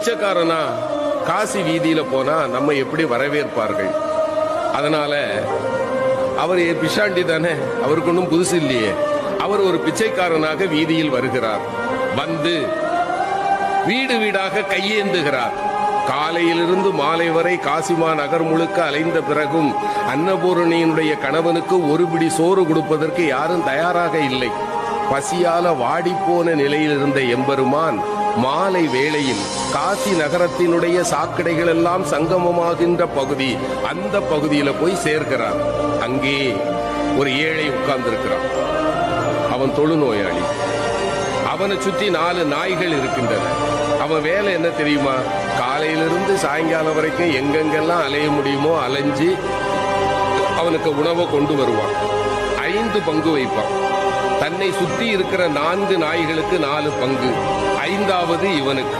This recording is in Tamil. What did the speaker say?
பிச்சைக்காரனா காசி வீதியில போனா நம்ம எப்படி வரவேற்பார்கள்? அதனால அவர் பிஷாண்டி தானே, அவருக்கு ஒன்றும் புதுசு இல்லையே. அவர் ஒரு பிச்சைக்காரனாக வீதியில் வருகிறார். வந்து வீடு வீடாக கையேந்துகிறார். காலையிலிருந்து மாலை வரை காசிமா நகர் முழுக்க அலைந்த பிறகும் அன்னபூரணியினுடைய கணவனுக்கு ஒரு பிடி சோறு கொடுப்பதற்கு யாரும் தயாராக இல்லை. பசியால வாடிப்போன நிலையில் இருந்த எம்பெருமான் மாலை வேளையில் காசி நகரத்தினுடைய சாக்கடைகள் எல்லாம் சங்கமமாகின்ற பகுதி, அந்த பகுதியில போய் சேர்க்கிறார். அங்கே ஒரு ஏழை உட்கார்ந்திருக்கிறான். அவன் தொழுநோயாளி. அவனை சுற்றி 4 நாய்கள் இருக்கின்றன. அவன் வேலை என்ன தெரியுமா? காலையிலிருந்து சாயங்காலம் வரைக்கும் எங்கெங்கெல்லாம் அலைய முடியுமோ அலைஞ்சு அவனுக்கு உணவை கொண்டு வருவான். 5 பங்கு வைப்பான். தன்னை சுற்றி இருக்கிற 4 நாய்களுக்கு 4 பங்கு, 5வது இவனுக்கு.